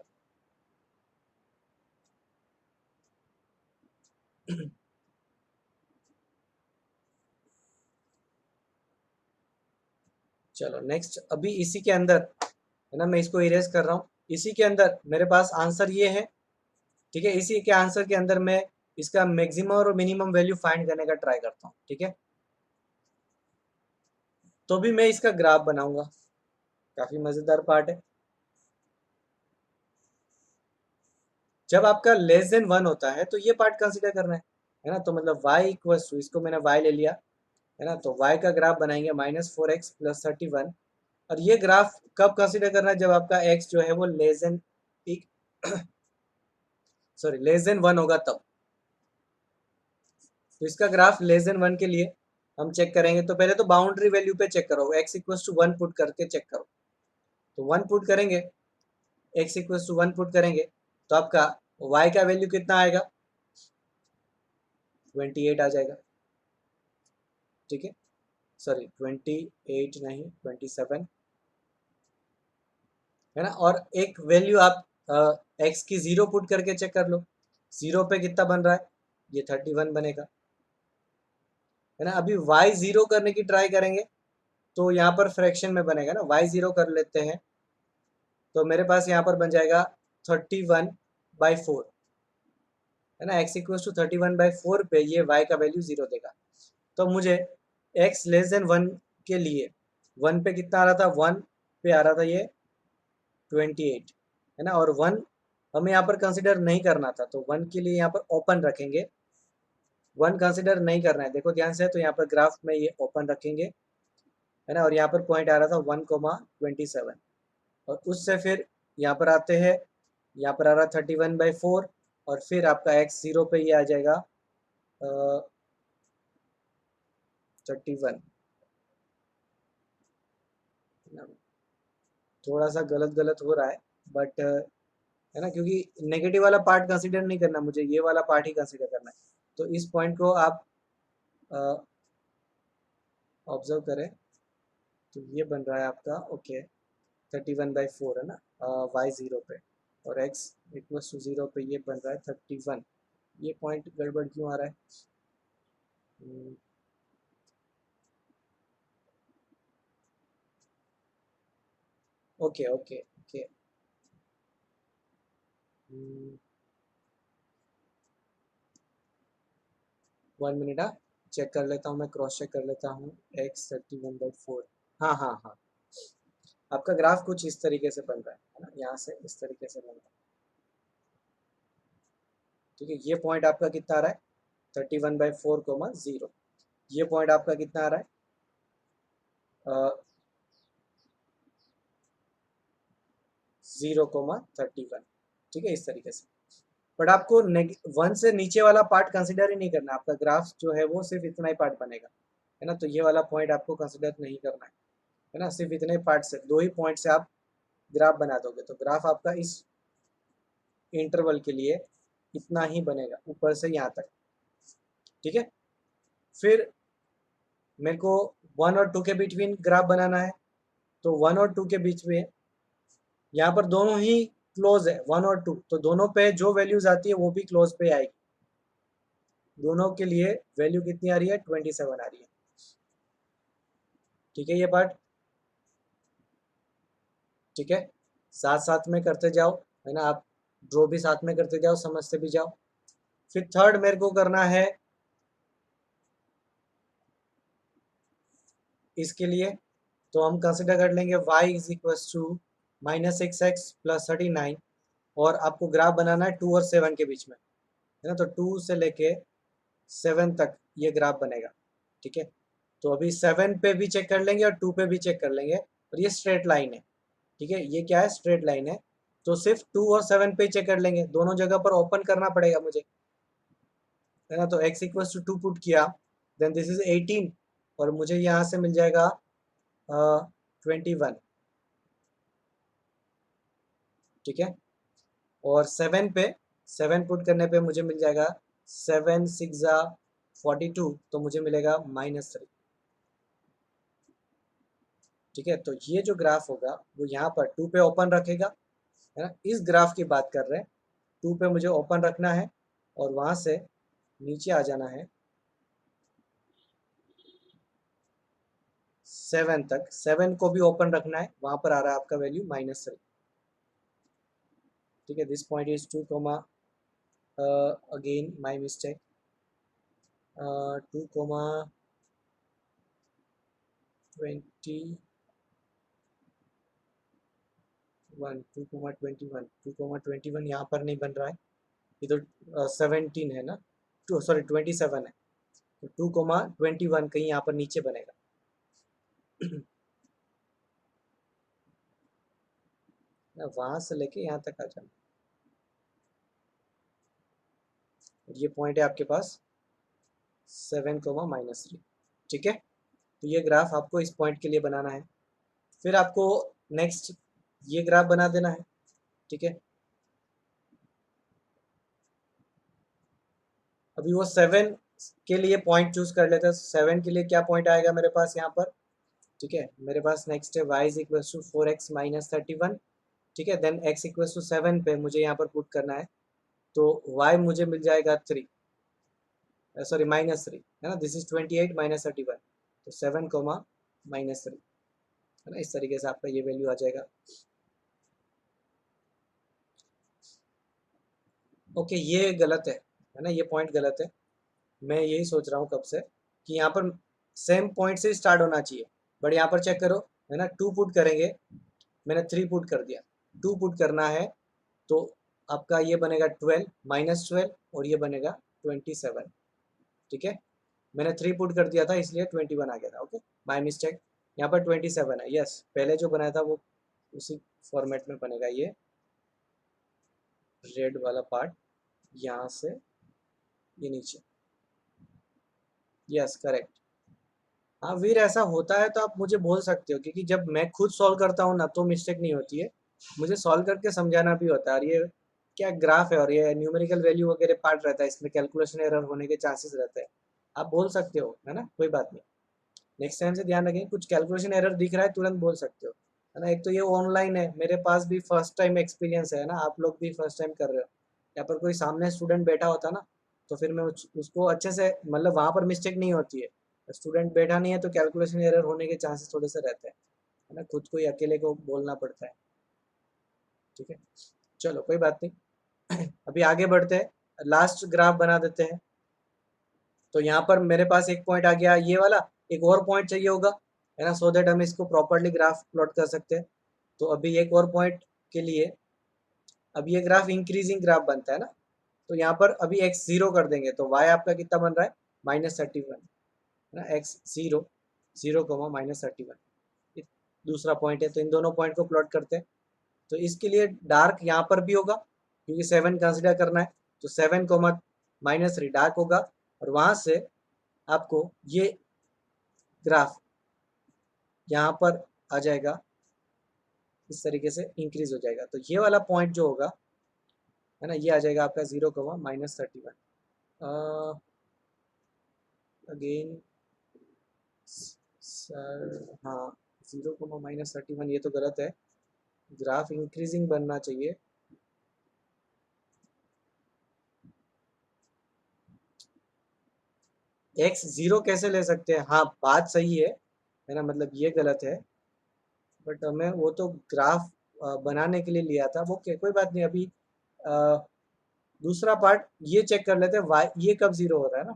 चलो नेक्स्ट, अभी इसी के अंदर है ना, मैं इसको इरेज कर रहा हूँ। इसी के अंदर मेरे पास आंसर ये है, ठीक है। इसी के आंसर के अंदर मैं इसका मैक्सिमम और मिनिमम वैल्यू फाइंड करने का ट्राई करता हूँ, ठीक है। तो भी मैं इसका ग्राफ बनाऊंगा, काफी मजेदार पार्ट है। जब आपका लेस देन 1 होता है तो ये पार्ट कंसीडर करना है ना। तो मतलब y इक्वल्स टू, इसको मैंने y ले लिया, है ना। तो y का ग्राफ बनाएंगे -4x + 31, और ये ग्राफ कब कंसीडर करना है, जब आपका x जो है वो less than sorry less than 1 होगा तब। तो इसका ग्राफ लेस देन 1 के लिए हम चेक करेंगे, तो पहले तो बाउंड्री वैल्यू पे चेक करो, x इक्वल्स टू 1 पुट करके चेक करो। तो 1 पुट करेंगे, x इक्वल्स टू 1 पुट करेंगे, तो आपका y का वैल्यू कितना आएगा, 28 आ जाएगा, ठीक है। सॉरी 28 नहीं, 27, है ना। और एक वैल्यू आप x की 0 पुट करके चेक कर लो, 0 पे कितना बन रहा है, ये 31 बनेगा, है ना। अभी y 0 करने की ट्राई करेंगे, तो यहाँ पर फ्रैक्शन में बनेगा ना, y 0 कर लेते हैं, तो मेरे पास यहाँ पर बन जाएगा 31/4, है ना। x इक्वल टू 31/4 पे ये y का वैल्यू 0 देगा। तो मुझे x लेस देन 1 के लिए 1 पे कितना आ रहा था, 1 पे आ रहा था ये 28, है ना। और 1 हमें यहाँ पर कंसिडर नहीं करना था, तो 1 के लिए यहाँ पर ओपन रखेंगे, 1 कंसिडर नहीं करना है, देखो ध्यान से। तो यहाँ पर ग्राफ में ये ओपन रखेंगे, है ना। और यहाँ पर पॉइंट आ रहा था 1,27, और उससे फिर यहाँ पर आते हैं, यहाँ पर आ रहा 31/4, और फिर आपका x 0 पे ये आ जाएगा 31, थोड़ा सा गलत गलत हो रहा है, बट है ना, क्योंकि नेगेटिव वाला पार्ट कंसीडर नहीं करना, मुझे ये वाला पार्ट ही कंसीडर करना है। तो इस पॉइंट को आप ऑब्जर्व करें, तो ये बन रहा है आपका ओके 31/4, है ना, y 0 पे, और x इक्वल्स टू 0 पे ये बन रहा है 31। ये पॉइंट गड़बड़ क्यों आ रहा है, okay okay okay, 1 minute, check कर लेता हूँ, मैं क्रॉस चेक कर लेता हूँ। x 31/4, हाँ हाँ हाँ, आपका ग्राफ कुछ इस तरीके से बन रहा है ना, यहाँ से इस तरीके से बन रहा है, ठीक है। ये पॉइंट आपका कितना आ रहा है, 31/4, 0। ये पॉइंट आपका कितना आ रहा है, 0,31, ठीक है, इस तरीके से। बट आपको 1 से नीचे वाला पार्ट कंसिडर ही नहीं करना, आपका ग्राफ जो है वो सिर्फ इतना ही पार्ट बनेगा, है ना। तो ये वाला पॉइंट आपको कंसिडर नहीं करना है ना। सिर्फ इतने पार्ट से, 2 ही पॉइंट से आप ग्राफ बना दोगे तो ग्राफ आपका इस इंटरवल के लिए इतना ही बनेगा, ऊपर से यहाँ तक। ठीक है, फिर मेरे को 1 और 2 के बिटवीन ग्राफ बनाना है, तो 1 और 2 के बीच में यहाँ पर दोनों ही क्लोज है, 1 और 2, तो दोनों पे जो वैल्यूज आती है वो भी क्लोज पे आएगी। दोनों के लिए वैल्यू कितनी आ रही है, 27 आ रही है। ठीक है, ये पार्ट ठीक है, साथ साथ में करते जाओ, है ना, आप ड्रॉ भी साथ में करते जाओ, समझते भी जाओ। फिर थर्ड मेरे को करना है इसके लिए, तो हम कंसिडर कर लेंगे y is equal to -6x plus 39, और आपको ग्राफ बनाना है 2 और 7 के बीच में, है ना, तो 2 से लेके 7 तक ये ग्राफ बनेगा। ठीक है, तो अभी 7 पे भी चेक कर लेंगे और 2 पे भी चेक कर लेंगे, और ये स्ट्रेट लाइन है। ठीक है, ये क्या है, स्ट्रेट लाइन है, तो सिर्फ 2 और 7 पे चेक कर लेंगे, दोनों जगह पर ओपन करना पड़ेगा मुझे, है ना, तो x इक्वल टू 2 पुट किया, देन दिस इज 18, और मुझे यहाँ से मिल जाएगा 21। ठीक है, और 7 पुट करने पे मुझे मिल जाएगा 7 6 42, तो मुझे मिलेगा -3। ठीक है, तो ये जो ग्राफ होगा वो यहाँ पर 2 पे ओपन रखेगा, है ना, इस ग्राफ की बात कर रहे हैं, 2 पे मुझे ओपन रखना है और वहाँ से नीचे आ जाना है 7 तक, 7 को भी ओपन रखना है, वहाँ पर आ रहा है आपका वैल्यू -3। ठीक है, this point is 2 comma, again my mistake, 2 comma 21, 2,21 यहाँ पर नहीं बन रहा है, ये तो 17 है ना, 27 है, तो 2,21 कहीं यहाँ पर नीचे बनेगा। वहां से लेके यहाँ तक आ जाना, ये पॉइंट है आपके पास 7,-3। ठीक है, तो ये ग्राफ आपको इस पॉइंट के लिए बनाना है। फिर आपको नेक्स्ट ये ग्राफ बना देना है। ठीक है, अभी वो 7 के लिए पॉइंट चूज कर लेते हैं, 7 के लिए क्या पॉइंट आएगा मेरे पास यहाँ पर। ठीक है, मेरे पास नेक्स्ट है y is equal to 4x minus 31। ठीक है, देन x इक्वल टू 7 पे मुझे यहाँ पर पुट करना है, तो y मुझे मिल जाएगा 3, सॉरी -3, है ना, दिस इज 28 माइनस 31, तो 7 कोमा -3, है ना, इस तरीके से आपका ये वैल्यू आ जाएगा। ओके, ये गलत है ना, ये पॉइंट गलत है। मैं यही सोच रहा हूँ कब से कि यहाँ पर सेम पॉइंट से स्टार्ट होना चाहिए, बट यहाँ पर चेक करो, है ना, 2 पुट करेंगे, मैंने 3 पुट कर दिया, 2 पुट करना है, तो आपका ये बनेगा 12 -12, और ये बनेगा 27। ठीक है, मैंने 3 पुट कर दिया था इसलिए 21 आ गया था। ओके, माय मिस्टेक, यहाँ पर 27 है, यस, पहले जो बनाया था वो उसी फॉर्मेट में बनेगा। ये रेड वाला पार्ट यहाँ से ये नीचे, यस करेक्ट। हाँ वीर, ऐसा होता है तो आप मुझे बोल सकते हो, क्योंकि जब मैं खुद सॉल्व करता हूँ ना तो मिस्टेक नहीं होती है, मुझे सॉल्व करके समझाना भी होता है। और ये क्या ग्राफ है और ये न्यूमेरिकल वैल्यू वगैरह पार्ट रहता है, इसमें कैलकुलेशन एरर होने के चांसेस रहते हैं। आप बोल सकते हो, है ना, कोई बात नहीं, नेक्स्ट टाइम से ध्यान रखेंगे, कुछ कैलकुलेशन एरर दिख रहा है तुरंत बोल सकते हो, है ना। एक तो ये ऑनलाइन है, मेरे पास भी फर्स्ट टाइम एक्सपीरियंस है ना, आप लोग भी फर्स्ट टाइम कर रहे हो। यहाँ पर कोई सामने स्टूडेंट बैठा होता ना, तो फिर मैं उसको अच्छे से, मतलब वहाँ पर मिस्टेक नहीं होती है, स्टूडेंट बैठा नहीं है तो कैलकुलेशन एरर होने के चांसेस थोड़े से रहते हैं, है ना, खुद को ही अकेले को बोलना पड़ता है। ठीक है, चलो कोई बात नहीं। अभी आगे बढ़ते हैं, लास्ट ग्राफ बना देते हैं। तो यहाँ पर मेरे पास एक पॉइंट आ गया ये वाला, एक और पॉइंट चाहिए होगा, है ना, सो दैट हम इसको प्रॉपरली ग्राफ प्लॉट कर सकते हैं। तो अभी एक और पॉइंट के लिए, अब ये ग्राफ इंक्रीजिंग ग्राफ बनता है ना, तो यहाँ पर अभी x 0 कर देंगे, तो y आपका कितना बन रहा है, -31, है ना, x 0 0 -31, दूसरा पॉइंट है। तो इन दोनों पॉइंट को प्लॉट करते हैं, तो इसके लिए डार्क यहाँ पर भी होगा क्योंकि 7 कंसिडर करना है, तो 7 -3 डार्क होगा, और वहां से आपको ये ग्राफ यहाँ पर आ जाएगा इस तरीके से इंक्रीज हो जाएगा। तो ये वाला पॉइंट जो होगा है ना, ये आ जाएगा आपका 0,-31। अगेन सर, हाँ 0,-31 ये तो गलत है, ग्राफ इंक्रीजिंग बनना चाहिए। x 0 कैसे ले सकते हैं, हाँ बात सही है ना, मतलब ये गलत है, बट हमें वो तो ग्राफ बनाने के लिए लिया था वो, कोई बात नहीं। अभी अ, दूसरा पार्ट ये चेक कर लेते हैं, y ये कब 0 हो रहा है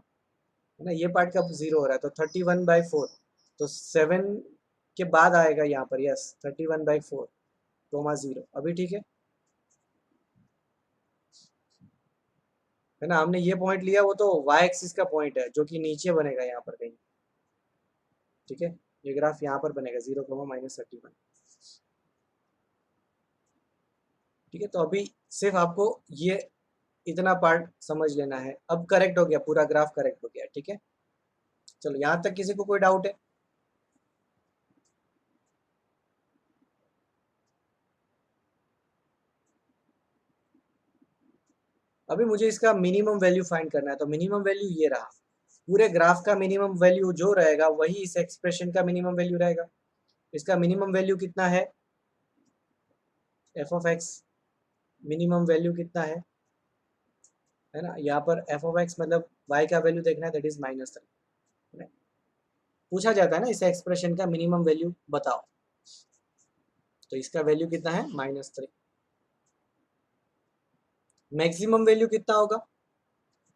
ना, ये पार्ट कब 0 हो रहा है, तो 31/4, तो 7 के बाद आएगा यहाँ पर, यस 31/4 कोमा 0, अभी ठीक है ना। हमने ये पॉइंट लिया, वो तो y एक्सिस का पॉइंट है जो कि नीचे बनेगा यहाँ पर कहीं, ठीक है। ये ग्राफ यहाँ पर बनेगा 0,-31, ठीक है। तो अभी सिर्फ आपको ये इतना पार्ट समझ लेना है, अब करेक्ट हो गया, पूरा ग्राफ करेक्ट हो गया, ठीक है। चलो यहाँ तक किसी को कोई डाउट है? अभी मुझे इसका मिनिमम वैल्यू फाइंड करना है, तो मिनिमम वैल्यू ये रहा, पूरे ग्राफ का मिनिमम वैल्यू जो रहेगा वही इस एक्सप्रेशन का मिनिमम वैल्यू रहेगा। इसका मिनिमम वैल्यू कितना है, F of x minimum value कितना है ना, यहाँ पर एफ ऑफ एक्स मतलब वाई का वैल्यू देखना है, दैट इज -3। पूछा जाता है ना इस एक्सप्रेशन का मिनिमम वैल्यू बताओ, तो इसका वैल्यू कितना है, -3। मैक्सिमम वैल्यू कितना होगा,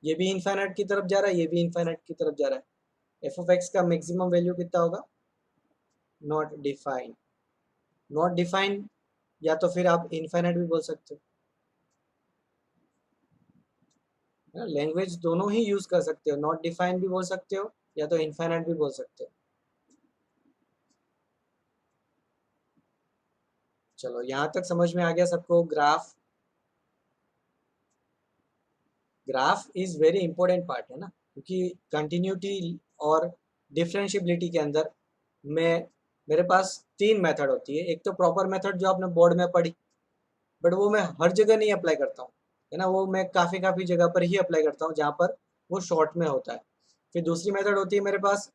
ये भी इनफाइनाइट की तरफ जा रहा है, ये भी इनफाइनाइट की तरफ जा रहा है, एफ ऑफ एक्स का मैक्सिमम वैल्यू कितना होगा, नॉट डिफाइंड। नॉट डिफाइंड या तो फिर आप इनफाइनाइट भी बोल सकते हो, लैंग्वेज दोनों ही यूज कर सकते हो, नॉट डिफाइंड भी बोल सकते हो या तो इनफाइनाइट भी बोल सकते हो। चलो यहाँ तक समझ में आ गया सबको, graph, graph is very important part है ना, क्योंकि कंटिन्यूटी और डिफरेंशियबिलिटी के अंदर में मेरे पास 3 मेथड होती है। एक तो प्रॉपर मेथड जो आपने बोर्ड में पढ़ी, बट वो मैं हर जगह नहीं अप्लाई करता हूँ, है ना, वो मैं काफ़ी काफ़ी जगह पर ही अप्लाई करता हूँ जहाँ पर वो शॉर्ट में होता है। फिर दूसरी मेथड होती है मेरे पास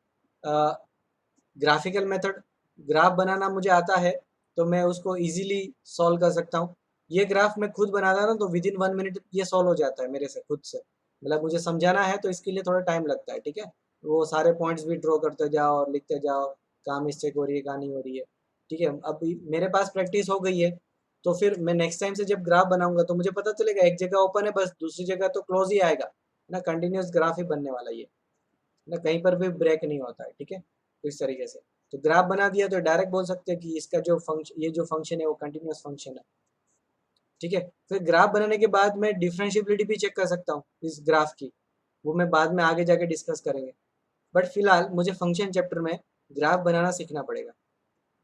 ग्राफिकल मेथड, ग्राफ बनाना मुझे आता है तो मैं उसको इजीली सॉल्व कर सकता हूँ। ये ग्राफ मैं खुद बनाता ना तो विद इन 1 मिनट ये सॉल्व हो जाता है मेरे से खुद से, मतलब मुझे समझाना है तो इसके लिए थोड़ा टाइम लगता है, ठीक है। वो सारे पॉइंट्स भी ड्रॉ करते जाओ और लिखते जाओ, कहाँ मिस्टेक हो रही है कहाँ नहीं हो रही है, ठीक है। अब मेरे पास प्रैक्टिस हो गई है, तो फिर मैं नेक्स्ट टाइम से जब ग्राफ बनाऊंगा तो मुझे पता चलेगा एक जगह ओपन है बस, दूसरी जगह तो क्लोज ही आएगा, है ना, कंटिन्यूस ग्राफ ही बनने वाला ये, ना कहीं पर भी ब्रेक नहीं होता है, ठीक है। तो इस तरीके से तो ग्राफ बना दिया तो डायरेक्ट बोल सकते हैं कि इसका जो फंक्शन, ये जो फंक्शन है वो कंटिन्यूस फंक्शन है, ठीक है। फिर ग्राफ बनाने के बाद मैं डिफरेंशिएबिलिटी भी चेक कर सकता हूँ इस ग्राफ की, वो मैं बाद में आगे जाके डिस्कस करेंगे, बट फिलहाल मुझे फंक्शन चैप्टर में ग्राफ बनाना सीखना पड़ेगा,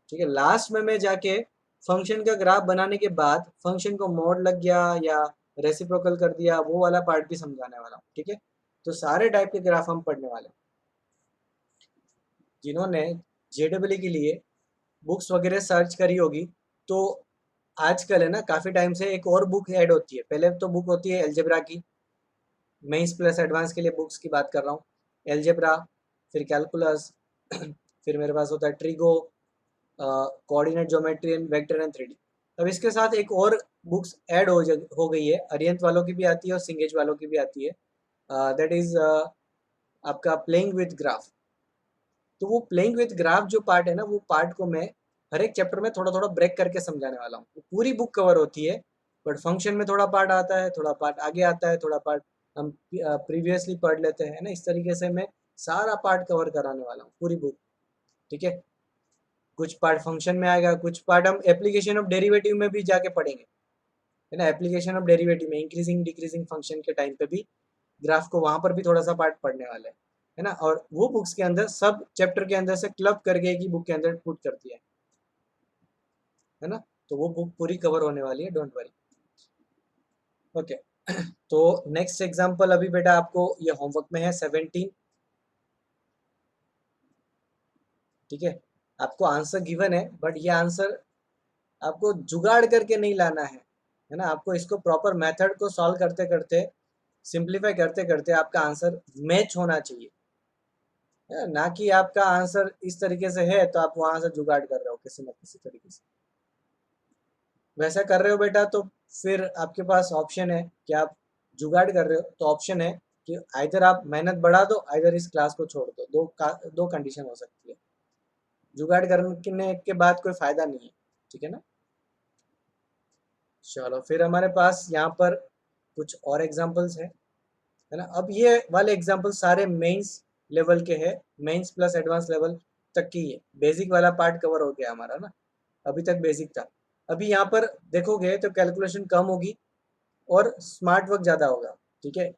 ठीक है। लास्ट में मैं जाके फंक्शन का ग्राफ बनाने के बाद फंक्शन को मोड लग गया या रेसिप्रोकल कर दिया, वो वाला पार्ट भी समझाने वाला हूँ, ठीक है। तो सारे टाइप के ग्राफ हम पढ़ने वाले हैं। जिन्होंने जेडब्ल्यू के लिए बुक्स वगैरह सर्च करी होगी, तो आजकल है ना काफ़ी टाइम से एक और बुक ऐड होती है, पहले तो बुक होती है एलजेब्रा की, मैं इस प्लस एडवांस के लिए बुक्स की बात कर रहा हूँ, एलजेब्रा, फिर कैलकुलस फिर मेरे पास होता है trigo, coordinate geometry and vector and 3D। अब इसके साथ एक और बुक्स ऐड हो गई है, अरियंत वालों की भी आती है और सिंगेज वालों की भी आती है, दैट इज आपका प्लेइंग विथ ग्राफ। तो वो प्लेइंग विद ग्राफ जो पार्ट है ना, वो पार्ट को मैं हर एक चैप्टर में थोड़ा थोड़ा ब्रेक करके समझाने वाला हूँ। वो पूरी बुक कवर होती है, बट फंक्शन में थोड़ा पार्ट आता है, थोड़ा पार्ट आगे आता है, थोड़ा पार्ट हम प्रीवियसली पढ़ लेते हैं ना, इस तरीके से मैं सारा पार्ट कवर कराने वाला हूँ पूरी बुक, ठीक है। कुछ पार्ट फंक्शन में आएगा, कुछ पार्ट हम एप्लीकेशन ऑफ डेरिवेटिव में भी जाके पढ़ेंगे, है ना, एप्लीकेशन ऑफ डेरिवेटिव में इंक्रीजिंग डिक्रीजिंग फंक्शन के टाइम पे भी ग्राफ को वहां पर भी थोड़ा सा पार्ट पढ़ने वाले हैं, है ना। और वो बुक्स के अंदर सब चैप्टर के अंदर से क्लब करके एक ही बुक के अंदर पुट करती है ना। तो वो बुक पूरी कवर होने वाली है, डोंट वरी, ओके। तो नेक्स्ट एग्जांपल अभी बेटा आपको ये होमवर्क में है 17, ठीक है। आपको आंसर गिवन है, बट ये आंसर आपको जुगाड़ करके नहीं लाना है ना। आपको इसको प्रॉपर मेथड को सॉल्व करते करते, सिंप्लीफाई करते करते आपका आंसर मैच होना चाहिए, ना कि आपका आंसर इस तरीके से है तो आप वहां से जुगाड़ कर रहे हो किसी न किसी तरीके से। वैसा कर रहे हो बेटा तो फिर आपके पास ऑप्शन है कि आप जुगाड़ कर रहे हो, तो ऑप्शन है कि आइदर आप मेहनत बढ़ा दो, आइदर इस क्लास को छोड़ दो। दो कंडीशन हो सकती है। जुगाड़ करने के बाद कोई फायदा नहीं है, ठीक है ना। चलो फिर हमारे पास यहाँ पर कुछ और एग्जांपल्स है ना। अब ये वाले एग्जांपल सारे मेंस लेवल के हैं, मेंस प्लस एडवांस लेवल तक की है। बेसिक वाला पार्ट कवर हो गया हमारा ना, अभी तक बेसिक था। अभी यहाँ पर देखोगे तो कैलकुलेशन कम होगी और स्मार्ट वर्क ज़्यादा होगा, ठीक है।